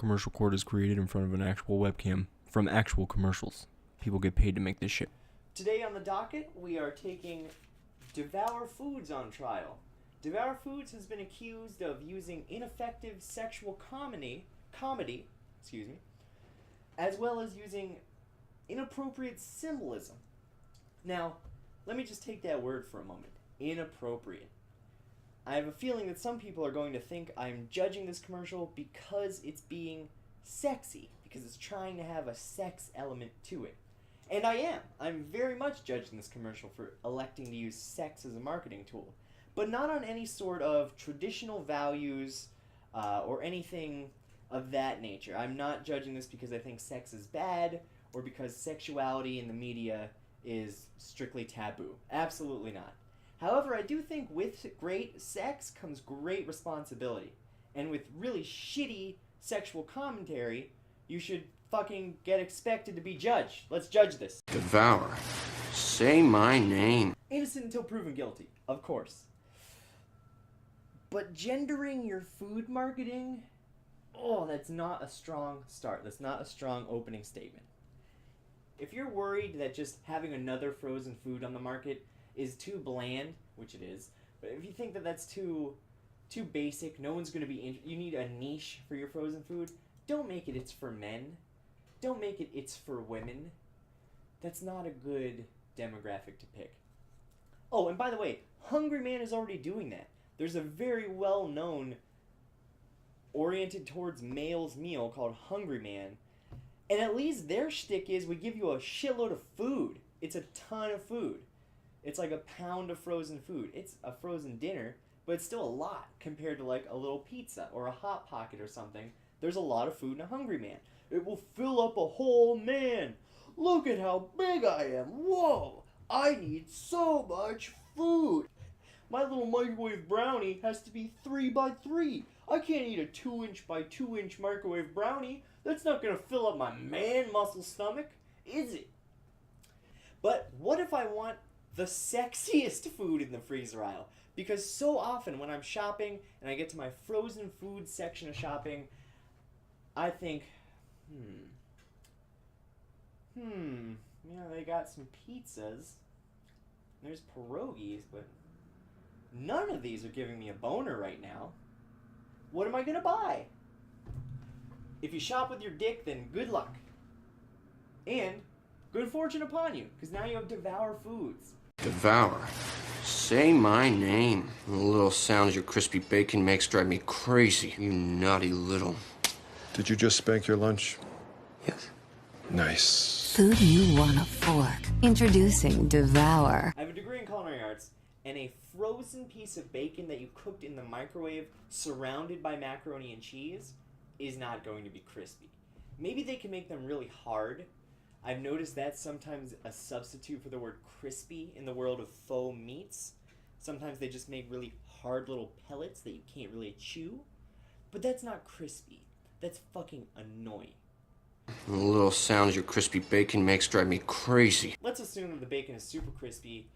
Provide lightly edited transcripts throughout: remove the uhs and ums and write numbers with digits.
Commercial cord is created in front of an actual webcam from actual commercials. People get paid to make this shit. Today on the docket, we are taking Devour Foods on trial. Devour Foods has been accused of using ineffective sexual comedy, as well as using inappropriate symbolism. Now, let me just take that word for a moment. Inappropriate. I have a feeling that some people are going to think I'm judging this commercial because it's being sexy, because it's trying to have a sex element to it. And I am. I'm very much judging this commercial for electing to use sex as a marketing tool. But not on any sort of traditional values or anything of that nature. I'm not judging this because I think sex is bad or because sexuality in the media is strictly taboo. Absolutely not. However, I do think with great sex comes great responsibility. And with really shitty sexual commentary, you should fucking get expected to be judged. Let's judge this. Devour. Say my name. Innocent until proven guilty, of course. But gendering your food marketing, that's not a strong start. That's not a strong opening statement. If you're worried that just having another frozen food on the market is too bland, which it is, but if you think that that's too basic, no one's going to be you need a niche for your frozen food, don't make it it's for men. Don't make it it's for women. That's not a good demographic to pick. Oh, and by the way, Hungry Man is already doing that. There's a very well-known, oriented towards males meal called Hungry Man, and at least their shtick is we give you a shitload of food. It's a ton of food. It's like a pound of frozen food. It's a frozen dinner, but it's still a lot compared to like a little pizza or a Hot Pocket or something. There's a lot of food in a Hungry Man. It will fill up a whole man. Look at how big I am. Whoa, I need so much food. My little microwave brownie has to be 3 by 3. I can't eat a 2-inch by 2-inch microwave brownie. That's not going to fill up my man muscle stomach, is it? But what if I want the sexiest food in the freezer aisle? Because so often when I'm shopping and I get to my frozen food section of shopping, I think, they got some pizzas. There's pierogies, but none of these are giving me a boner right now. What am I going to buy? If you shop with your dick, then good luck. And good fortune upon you, because now you have Devour Foods. Devour. Say my name. The little sounds your crispy bacon makes drive me crazy. You naughty little... Did you just spank your lunch? Yes. Nice. Food you want a fork. Introducing Devour. I have a degree in culinary arts, and a frozen piece of bacon that you cooked in the microwave surrounded by macaroni and cheese is not going to be crispy. Maybe they can make them really hard. I've noticed that's sometimes a substitute for the word crispy in the world of faux meats. Sometimes they just make really hard little pellets that you can't really chew. But that's not crispy. That's fucking annoying. The little sounds your crispy bacon makes drive me crazy. Let's assume that the bacon is super crispy.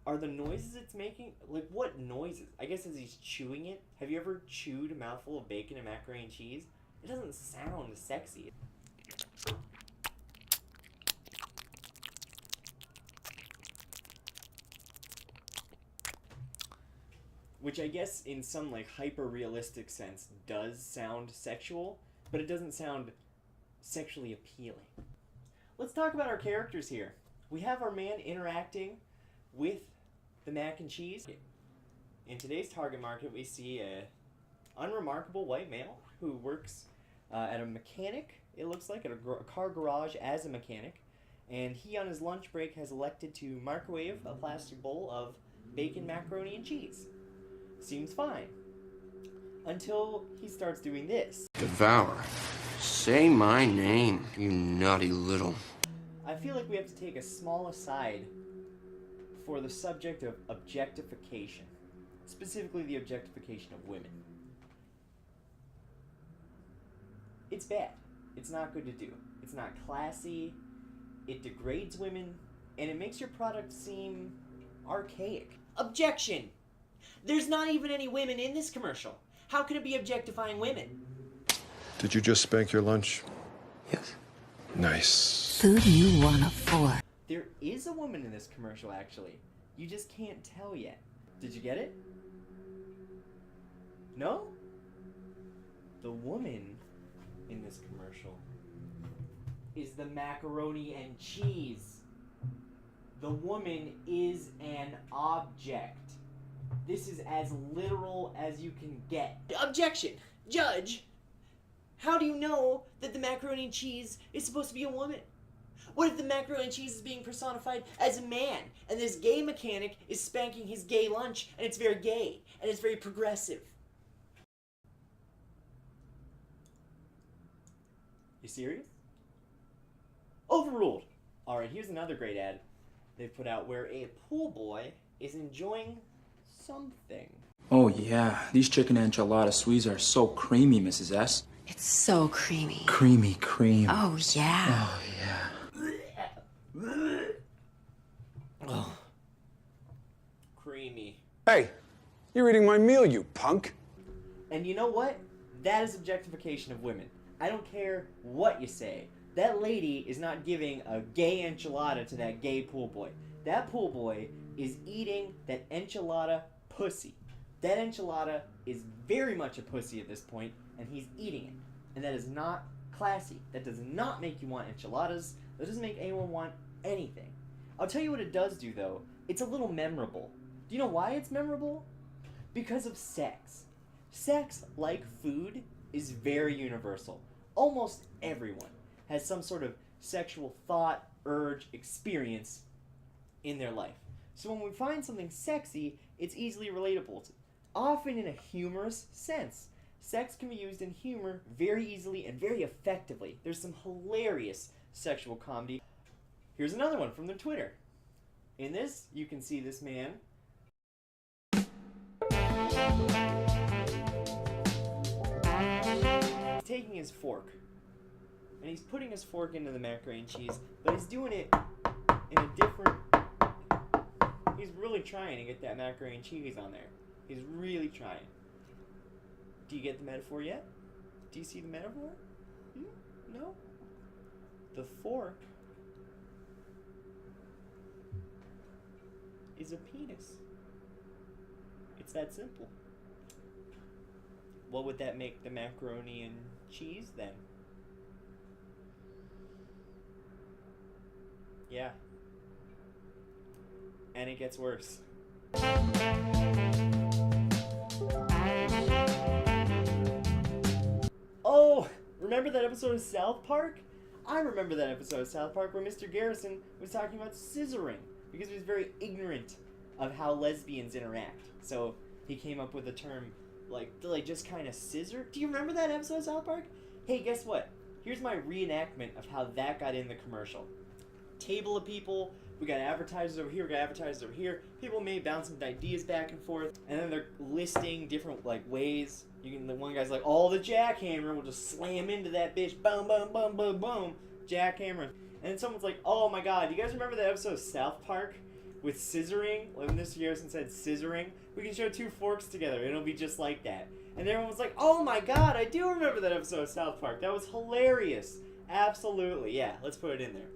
Are the noises it's making, like what noises? I guess as he's chewing it. Have you ever chewed a mouthful of bacon and macaroni and cheese? It doesn't sound sexy. Which I guess in some like hyper-realistic sense does sound sexual, but it doesn't sound sexually appealing. Let's talk about our characters here. We have our man interacting with the mac and cheese. In today's target market, we see a unremarkable white male who works at a mechanic, it looks like, at a car garage as a mechanic, and he on his lunch break has elected to microwave a plastic bowl of bacon, macaroni, and cheese. Seems fine. Until he starts doing this. Devour. Say my name, you naughty little... I feel like we have to take a small aside for the subject of objectification. Specifically the objectification of women. It's bad. It's not good to do. It's not classy. It degrades women. And it makes your product seem archaic. Objection! There's not even any women in this commercial. How can it be objectifying women? Did you just spank your lunch? Yes. Nice. Food you wanna fork. There is a woman in this commercial, actually. You just can't tell yet. Did you get it? No? The woman in this commercial is the macaroni and cheese. The woman is an object. This is as literal as you can get. Objection! Judge! How do you know that the macaroni and cheese is supposed to be a woman? What if the macaroni and cheese is being personified as a man, and this gay mechanic is spanking his gay lunch, and it's very gay, and it's very progressive? You serious? Overruled. Alright, here's another great ad they've put out where a pool boy is enjoying something. Oh yeah, these chicken enchilada sweets are so creamy, Mrs. S. It's so creamy. Creamy cream. Oh, yeah. Oh yeah. Oh. Creamy. Hey, you're eating my meal, you punk. And you know what? That is objectification of women. I don't care what you say. That lady is not giving a gay enchilada to that gay pool boy. That pool boy is eating that enchilada pussy. That enchilada is very much a pussy at this point, and he's eating it. And that is not classy. That does not make you want enchiladas. That doesn't make anyone want anything. I'll tell you what it does do, though. It's a little memorable. Do you know why it's memorable? Because of sex. Sex, like food, is very universal. Almost everyone has some sort of sexual thought, urge, experience in their life. So when we find something sexy, it's easily relatable, often in a humorous sense. Sex can be used in humor very easily and very effectively. There's some hilarious sexual comedy. Here's another one from their Twitter. In this, you can see this man taking his fork, and he's putting his fork into the macaroni and cheese, but he's doing it in a different... He's really trying to get that macaroni and cheese on there. He's really trying. Do you get the metaphor yet? Do you see the metaphor? No? The fork is a penis. It's that simple. What would that make the macaroni and cheese then? Yeah. And it gets worse. Oh, remember that episode of South Park? I remember that episode of South Park where Mr. Garrison was talking about scissoring because he was very ignorant of how lesbians interact. So he came up with a term like just kind of scissor. Do you remember that episode of South Park? Hey, guess what? Here's my reenactment of how that got in the commercial. Table of people. We got advertisers over here, we got advertisers over here. People may bounce some ideas back and forth, and then they're listing different ways. The one guy's like, "Oh, the jackhammer," will just slam into that bitch, boom, boom, boom, boom, boom, jackhammer. And then someone's like, "Oh my god, you guys remember that episode of South Park with scissoring?" When Mr. Garrison said scissoring, we can show two forks together, and it'll be just like that. And everyone was like, "Oh my god, I do remember that episode of South Park. That was hilarious." Absolutely, yeah. Let's put it in there.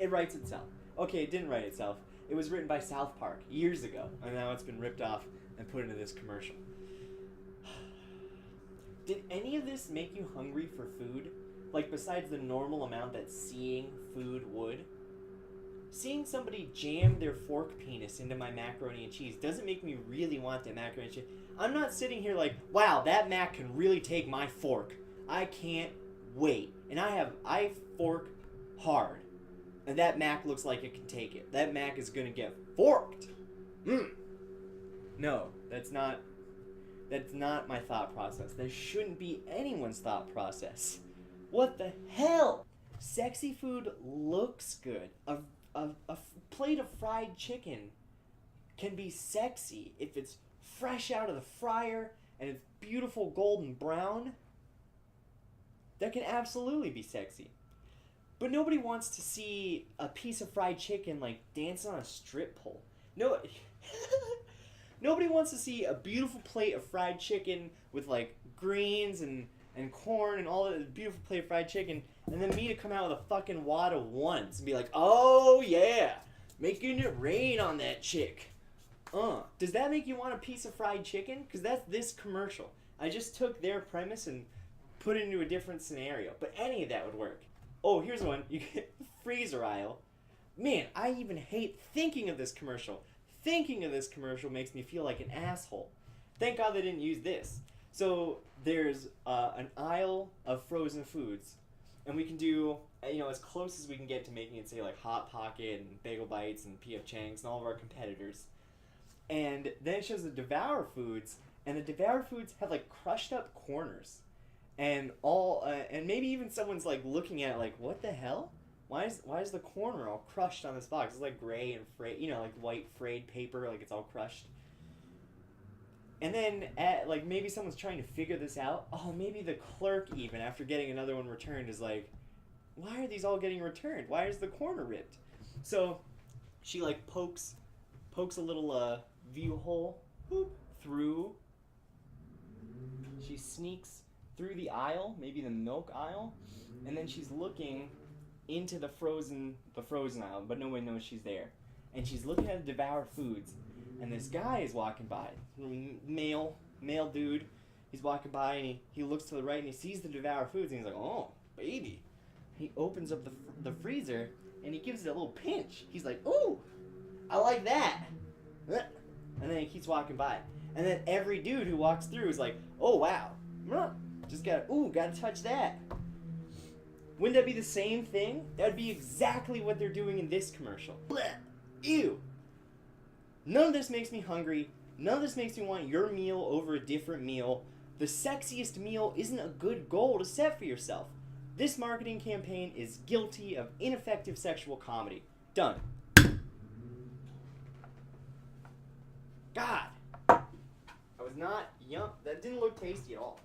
It writes itself. Okay, it didn't write itself. It was written by South Park years ago, and now it's been ripped off and put into this commercial. Did any of this make you hungry for food? Like, besides the normal amount that seeing food would? Seeing somebody jam their fork penis into my macaroni and cheese doesn't make me really want that macaroni and cheese. I'm not sitting here like, wow, that mac can really take my fork. I can't wait. And I fork hard. And that mac looks like it can take it. That mac is gonna get forked. No, that's not my thought process. That shouldn't be anyone's thought process. What the hell? Sexy food looks good. A plate of fried chicken can be sexy if it's fresh out of the fryer and it's beautiful golden brown. That can absolutely be sexy. But nobody wants to see a piece of fried chicken dancing on a strip pole. No, nobody wants to see a beautiful plate of fried chicken with greens and and corn and all the beautiful plate of fried chicken, and then me to come out with a fucking wad of ones and be like, oh yeah, making it rain on that chick. Does that make you want a piece of fried chicken? Because that's this commercial. I just took their premise and put it into a different scenario. But any of that would work. Oh, here's one. You get the freezer aisle. Man, I even hate thinking of this commercial. Thinking of this commercial makes me feel like an asshole. Thank God they didn't use this. So there's an aisle of frozen foods. And we can do, as close as we can get to making it say like Hot Pocket and Bagel Bites and P.F. Chang's and all of our competitors. And then it shows the Devour foods, and the Devour foods have like crushed up corners, and and maybe even someone's like looking at it like, what the hell? Why is the corner all crushed on this box? It's like gray and frayed, like white frayed paper, like it's all crushed. And then like maybe someone's trying to figure this out. Oh, maybe the clerk even after getting another one returned is like, why are these all getting returned? Why is the corner ripped? So she like pokes a little view hole through. She sneaks through the aisle, maybe the milk aisle, and then she's looking into the frozen aisle, but no one knows she's there. And she's looking at the Devour foods, and this guy is walking by, male dude. He's walking by and he looks to the right and he sees the Devour foods and he's like, oh, baby. He opens up the freezer and he gives it a little pinch. He's like, ooh, I like that. And then he keeps walking by. And then every dude who walks through is like, oh, wow. Just gotta touch that. Wouldn't that be the same thing? That would be exactly what they're doing in this commercial. Blech. Ew. None of this makes me hungry. None of this makes me want your meal over a different meal. The sexiest meal isn't a good goal to set for yourself. This marketing campaign is guilty of ineffective sexual comedy. Done. God. I was not yum. That didn't look tasty at all.